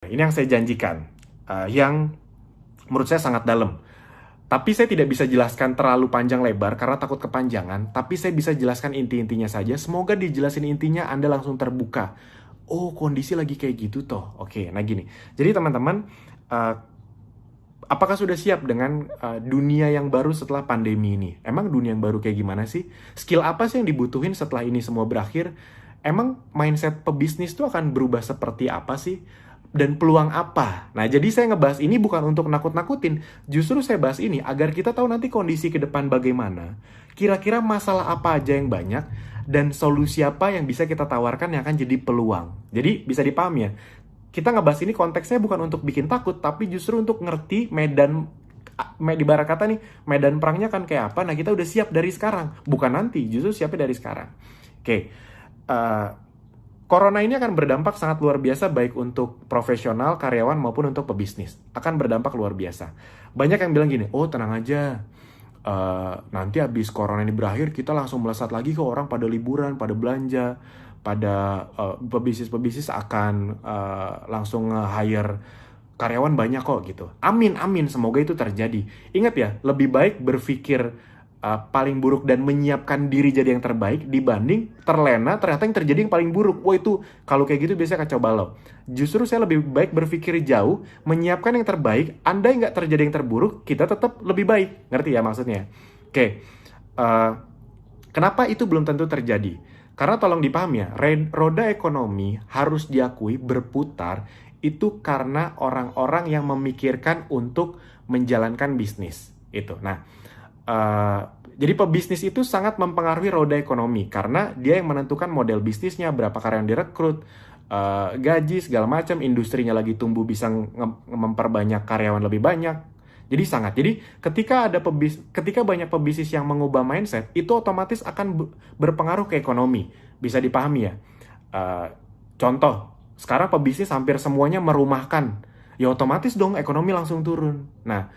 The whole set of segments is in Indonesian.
Ini yang saya janjikan, yang menurut saya sangat dalam. Tapi saya tidak bisa jelaskan terlalu panjang lebar karena takut kepanjangan, tapi saya bisa jelaskan inti-intinya saja. Semoga dijelasin intinya Anda langsung terbuka. Oh, kondisi lagi kayak gitu toh. Oke, nah gini. Jadi teman-teman, uh, apakah sudah siap dengan dunia yang baru setelah pandemi ini? Emang dunia yang baru kayak gimana sih? Skill apa sih yang dibutuhin setelah ini semua berakhir? Emang mindset pebisnis tuh akan berubah seperti apa sih? Dan peluang apa? Nah, jadi saya ngebahas ini bukan untuk nakut-nakutin. Justru saya bahas ini agar kita tahu nanti kondisi ke depan bagaimana. Kira-kira masalah apa aja yang banyak, dan solusi apa yang bisa kita tawarkan yang akan jadi peluang. Jadi bisa dipahami ya, kita ngebahas ini konteksnya bukan untuk bikin takut, tapi justru untuk ngerti medan, di barat kata nih, medan perangnya kan kayak apa. Nah, kita udah siap dari sekarang, bukan nanti, justru siapnya dari sekarang. Oke, uh, Corona ini akan berdampak sangat luar biasa baik untuk profesional, karyawan, maupun untuk pebisnis. Akan berdampak luar biasa. Banyak yang bilang gini, oh tenang aja, nanti habis Corona ini berakhir, kita langsung melesat lagi ke orang pada liburan, pada belanja, pada pebisnis-pebisnis akan langsung nge-hire karyawan banyak kok gitu. Amin, amin, semoga itu terjadi. Ingat ya, lebih baik berpikir paling buruk dan menyiapkan diri jadi yang terbaik dibanding terlena ternyata yang terjadi yang paling buruk. Wah, itu kalau kayak gitu biasanya kacau balau. Justru saya lebih baik berpikir jauh, menyiapkan yang terbaik. Andai nggak terjadi yang terburuk, kita tetap lebih baik. Ngerti ya maksudnya? Oke, kenapa itu belum tentu terjadi? Karena tolong dipahami ya, roda ekonomi harus diakui berputar itu karena orang-orang yang memikirkan untuk menjalankan bisnis. Itu. Nah, jadi pebisnis itu sangat mempengaruhi roda ekonomi karena dia yang menentukan model bisnisnya, berapa karyawan direkrut, gaji segala macam, industrinya lagi tumbuh bisa memperbanyak karyawan lebih banyak. Jadi sangat. Jadi ketika banyak pebisnis yang mengubah mindset, itu otomatis akan berpengaruh ke ekonomi. Bisa dipahami ya. Contoh, sekarang pebisnis hampir semuanya merumahkan. Ya otomatis dong ekonomi langsung turun. Nah,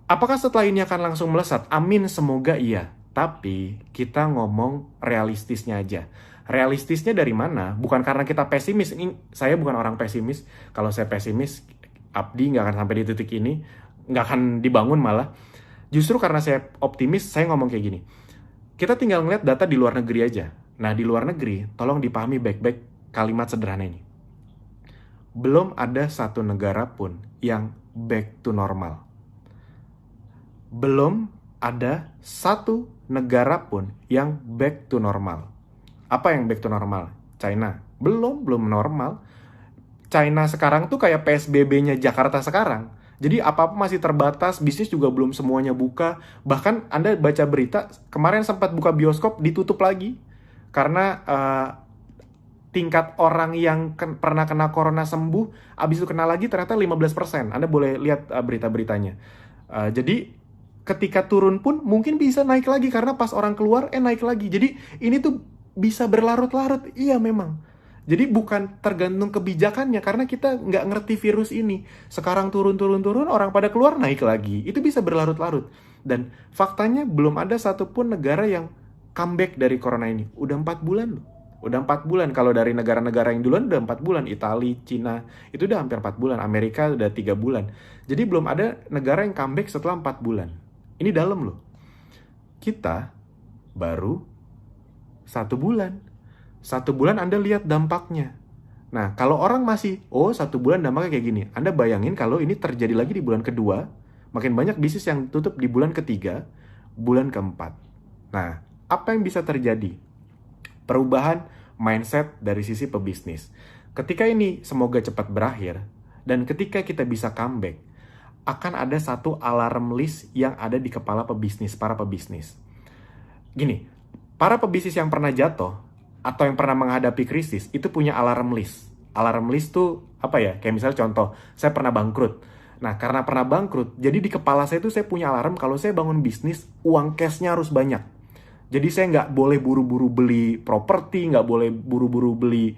apakah setelah ini akan langsung melesat? Amin, semoga iya. Tapi kita ngomong realistisnya aja. Realistisnya dari mana? Bukan karena kita pesimis. Saya bukan orang pesimis. Kalau saya pesimis, Abdi nggak akan sampai di titik ini. Nggak akan dibangun malah. Justru karena saya optimis, saya ngomong kayak gini. Kita tinggal ngeliat data di luar negeri aja. Nah, di luar negeri, tolong dipahami baik-baik kalimat sederhana ini. Belum ada satu negara pun yang back to normal. Belum ada satu negara pun yang back to normal. Apa yang back to normal? China. Belum normal. China sekarang tuh kayak PSBB-nya Jakarta sekarang. Jadi apa-apa masih terbatas, bisnis juga belum semuanya buka. Bahkan Anda baca berita, kemarin sempat buka bioskop, ditutup lagi. Karena tingkat orang yang pernah kena corona sembuh, abis itu kena lagi ternyata 15%. Anda boleh lihat berita-beritanya. Jadi ketika turun pun mungkin bisa naik lagi karena pas orang keluar naik lagi. Jadi ini tuh bisa berlarut-larut. Iya memang. Jadi bukan tergantung kebijakannya karena kita nggak ngerti virus ini. Sekarang turun, orang pada keluar naik lagi. Itu bisa berlarut-larut. Dan faktanya belum ada satupun negara yang comeback dari corona ini. Udah 4 bulan loh. Udah 4 bulan. Kalau dari negara-negara yang duluan udah 4 bulan. Italia, Cina, itu udah hampir 4 bulan. Amerika udah 3 bulan. Jadi belum ada negara yang comeback setelah 4 bulan. Ini dalam loh. Kita baru 1 bulan. 1 bulan Anda lihat dampaknya. Nah, kalau orang masih, 1 bulan dampaknya kayak gini. Anda bayangin kalau ini terjadi lagi di bulan kedua, makin banyak bisnis yang tutup di bulan ketiga, bulan keempat. Nah, apa yang bisa terjadi? Perubahan mindset dari sisi pebisnis. Ketika ini semoga cepat berakhir, dan ketika kita bisa comeback, akan ada satu alarm list yang ada di kepala pebisnis, para pebisnis. Gini, para pebisnis yang pernah jatuh, atau yang pernah menghadapi krisis, itu punya alarm list. Alarm list tuh, apa ya, kayak misalnya contoh, saya pernah bangkrut. Nah, karena pernah bangkrut, jadi di kepala saya tuh saya punya alarm, kalau saya bangun bisnis, uang cashnya harus banyak. Jadi saya nggak boleh buru-buru beli properti, nggak boleh buru-buru beli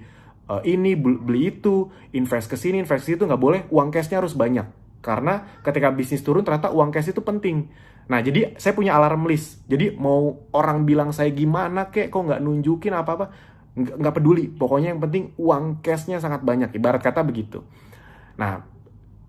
ini, beli itu, invest ke sini, invest ke situ, nggak boleh, uang cashnya harus banyak. Karena ketika bisnis turun, ternyata uang cash itu penting. Nah, jadi saya punya alarm list. Jadi mau orang bilang saya gimana kek, kok nggak nunjukin apa-apa, nggak peduli. Pokoknya yang penting uang cashnya sangat banyak. Ibarat kata begitu. Nah,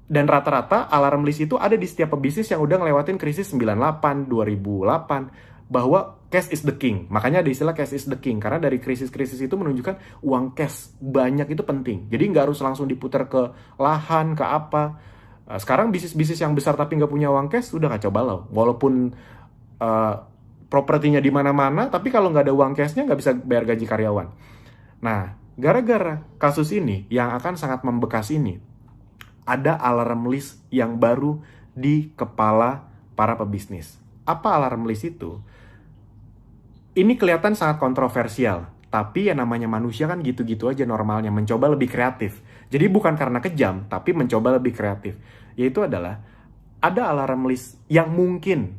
dan rata-rata alarm list itu ada di setiap pebisnis yang udah ngelewatin krisis 98, 2008, bahwa cash is the king. Makanya ada istilah cash is the king, karena dari krisis-krisis itu menunjukkan uang cash banyak itu penting. Jadi nggak harus langsung diputar ke lahan, ke apa. Sekarang bisnis-bisnis yang besar tapi nggak punya uang cash, udah kacau balau. Walaupun propertinya di mana-mana, tapi kalau nggak ada uang cashnya nggak bisa bayar gaji karyawan. Nah, gara-gara kasus ini yang akan sangat membekas ini, ada alarm list yang baru di kepala para pebisnis. Apa alarm list itu? Ini kelihatan sangat kontroversial, tapi yang namanya manusia kan gitu-gitu aja normalnya, mencoba lebih kreatif. Jadi bukan karena kejam, tapi mencoba lebih kreatif. Yaitu adalah, ada alarm list yang mungkin,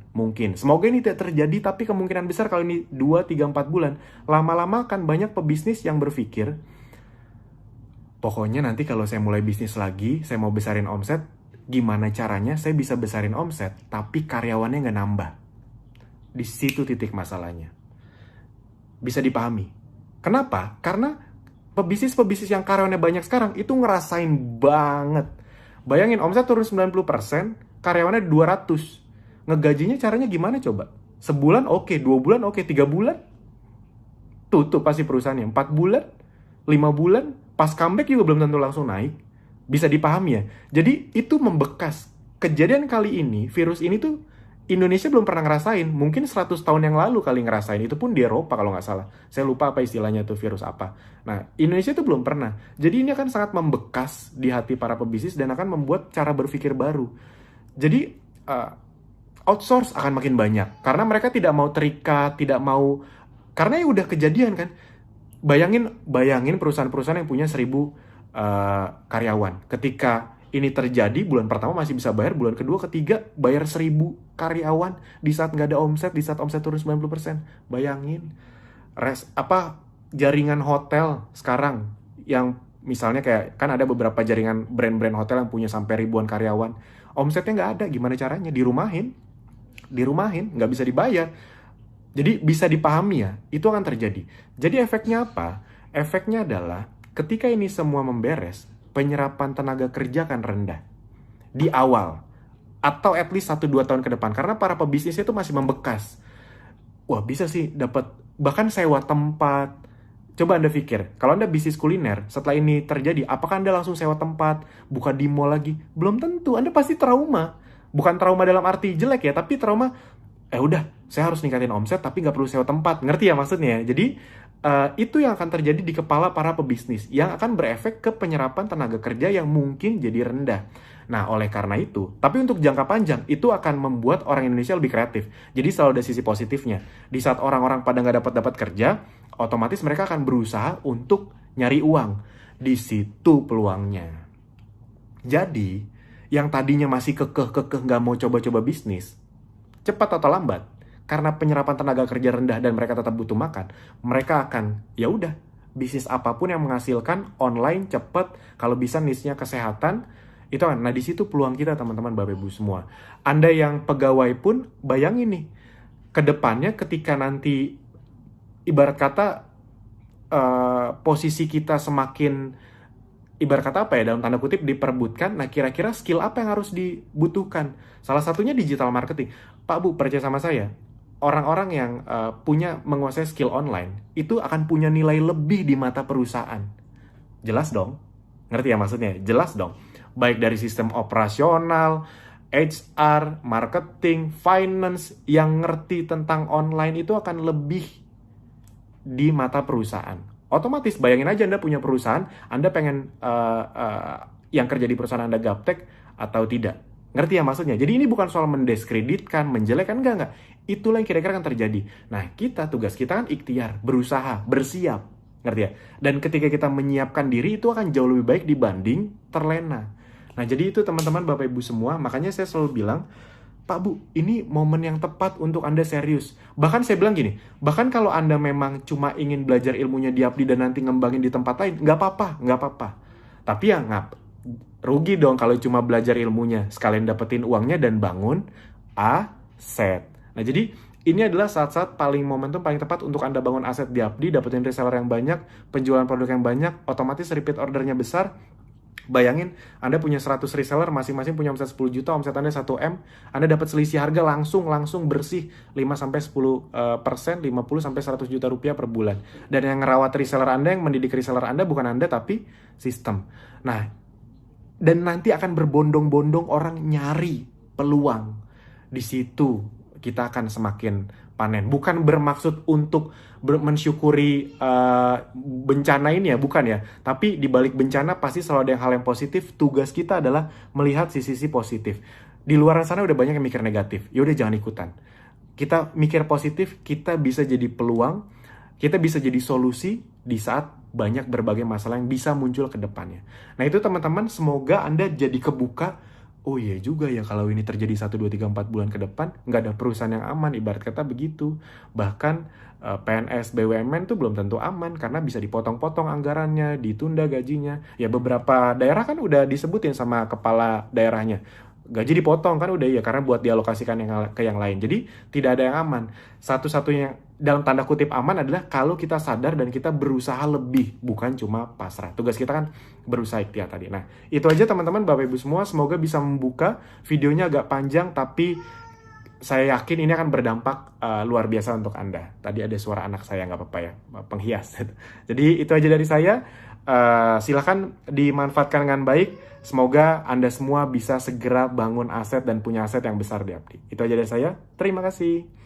semoga ini tidak terjadi, tapi kemungkinan besar kalau ini 2, 3, 4 bulan, lama-lama akan banyak pebisnis yang berpikir, pokoknya nanti kalau saya mulai bisnis lagi, saya mau besarin omset, gimana caranya saya bisa besarin omset, tapi karyawannya nggak nambah. Di situ titik masalahnya. Bisa dipahami. Kenapa? Karena pebisnis-pebisnis yang karyawannya banyak sekarang, itu ngerasain banget. Bayangin, omset turun 90%, karyawannya 200. Ngegajinya caranya gimana coba? Sebulan oke, 2 bulan oke, 3 bulan tutup pasti perusahaannya. 4 bulan, 5 bulan, pas comeback juga belum tentu langsung naik. Bisa dipahami ya. Jadi itu membekas. Kejadian kali ini, virus ini tuh Indonesia belum pernah ngerasain. Mungkin 100 tahun yang lalu kali ngerasain. Itu pun di Eropa kalau nggak salah. Saya lupa apa istilahnya tuh, virus apa. Nah, Indonesia itu belum pernah. Jadi ini akan sangat membekas di hati para pebisnis dan akan membuat cara berpikir baru. Jadi outsource akan makin banyak. Karena mereka tidak mau terikat, tidak mau... Karena ya udah kejadian kan. Bayangin perusahaan-perusahaan yang punya 1000 karyawan. Ketika ini terjadi, bulan pertama masih bisa bayar, bulan kedua, ketiga, bayar 1000 karyawan di saat nggak ada omset, di saat omset turun 90%. Bayangin, jaringan hotel sekarang, yang misalnya kayak, kan ada beberapa jaringan brand-brand hotel yang punya sampai ribuan karyawan, omsetnya nggak ada, gimana caranya? Dirumahin, nggak bisa dibayar. Jadi bisa dipahami ya, itu akan terjadi. Jadi efeknya apa? Efeknya adalah, ketika ini semua memberes, penyerapan tenaga kerja akan rendah di awal, atau at least 1-2 tahun ke depan, karena para pebisnis itu masih membekas. Wah, bisa sih dapat bahkan sewa tempat. Coba Anda pikir, kalau Anda bisnis kuliner, setelah ini terjadi, apakah Anda langsung sewa tempat, buka di mall lagi? Belum tentu, Anda pasti trauma. Bukan trauma dalam arti jelek ya, tapi trauma, udah, saya harus ningkatin omset, tapi nggak perlu sewa tempat. Ngerti ya maksudnya? Jadi, itu yang akan terjadi di kepala para pebisnis, yang akan berefek ke penyerapan tenaga kerja yang mungkin jadi rendah. Nah, oleh karena itu, tapi untuk jangka panjang, itu akan membuat orang Indonesia lebih kreatif. Jadi selalu ada sisi positifnya. Di saat orang-orang pada nggak dapat kerja, otomatis mereka akan berusaha untuk nyari uang. Di situ peluangnya. Jadi, yang tadinya masih kekeh nggak mau coba-coba bisnis, cepat atau lambat, karena penyerapan tenaga kerja rendah dan mereka tetap butuh makan, mereka akan, ya udah, bisnis apapun yang menghasilkan online cepet, kalau bisa niche-nya kesehatan, itu kan. Nah, di situ peluang kita teman-teman Bapak Ibu semua. Anda yang pegawai pun bayangin nih, ke depannya ketika nanti ibarat kata posisi kita semakin, ibarat kata apa ya, dalam tanda kutip diperebutkan, nah kira-kira skill apa yang harus dibutuhkan? Salah satunya digital marketing. Pak Bu, percaya sama saya, orang-orang yang menguasai skill online, itu akan punya nilai lebih di mata perusahaan. Jelas dong? Ngerti ya maksudnya? Jelas dong. Baik dari sistem operasional, HR, marketing, finance, yang ngerti tentang online itu akan lebih di mata perusahaan. Otomatis, bayangin aja Anda punya perusahaan, Anda pengen yang kerja di perusahaan Anda gaptek atau tidak. Ngerti ya maksudnya? Jadi ini bukan soal mendiskreditkan, menjelekkan, enggak. Itulah yang kira-kira akan terjadi. Nah, tugas kita kan ikhtiar, berusaha, bersiap. Ngerti ya? Dan ketika kita menyiapkan diri, itu akan jauh lebih baik dibanding terlena. Nah, jadi itu teman-teman Bapak Ibu semua, makanya saya selalu bilang, Pak Bu, ini momen yang tepat untuk Anda serius. Bahkan saya bilang gini, bahkan kalau Anda memang cuma ingin belajar ilmunya di Abdi dan nanti ngembangin di tempat lain, nggak apa-apa. Tapi ya rugi dong kalau cuma belajar ilmunya, sekalian dapetin uangnya dan bangun aset. Nah, jadi ini adalah saat-saat momentum paling tepat untuk Anda bangun aset di Abdi, dapetin reseller yang banyak, penjualan produk yang banyak, otomatis repeat ordernya besar, Bayangin, Anda punya 100 reseller, masing-masing punya omset 10 juta, omset Anda 1M, Anda dapat selisih harga langsung bersih 5-10%, 50-100 juta rupiah per bulan. Dan yang ngerawat reseller Anda, yang mendidik reseller Anda bukan Anda, tapi sistem. Nah, dan nanti akan berbondong-bondong orang nyari peluang. Di situ kita akan semakin panen. Bukan bermaksud untuk mensyukuri bencana ini ya, bukan ya. Tapi di balik bencana pasti selalu ada hal yang positif. Tugas kita adalah melihat sisi-sisi positif. Di luar sana udah banyak yang mikir negatif. Ya udah jangan ikutan. Kita mikir positif, kita bisa jadi peluang, kita bisa jadi solusi di saat banyak berbagai masalah yang bisa muncul ke depannya. Nah itu teman-teman, semoga Anda jadi kebuka. Oh iya juga ya, kalau ini terjadi 1, 2, 3, 4 bulan ke depan, nggak ada perusahaan yang aman, ibarat kata begitu. Bahkan PNS, BUMN tuh belum tentu aman, karena bisa dipotong-potong anggarannya, ditunda gajinya. Ya beberapa daerah kan udah disebutin sama kepala daerahnya. Gaji dipotong kan udah ya, karena buat dialokasikan ke yang lain. Jadi tidak ada yang aman. Satu-satunya yang dalam tanda kutip aman adalah kalau kita sadar dan kita berusaha lebih, bukan cuma pasrah. Tugas kita kan berusaha ikhtiar tadi. Nah, itu aja teman-teman, Bapak Ibu semua. Semoga bisa membuka. Videonya agak panjang, tapi saya yakin ini akan berdampak luar biasa untuk Anda. Tadi ada suara anak saya, nggak apa-apa ya, penghias. Jadi itu aja dari saya. Silakan dimanfaatkan dengan baik. Semoga Anda semua bisa segera bangun aset dan punya aset yang besar di Abdi. Itu aja dari saya. Terima kasih.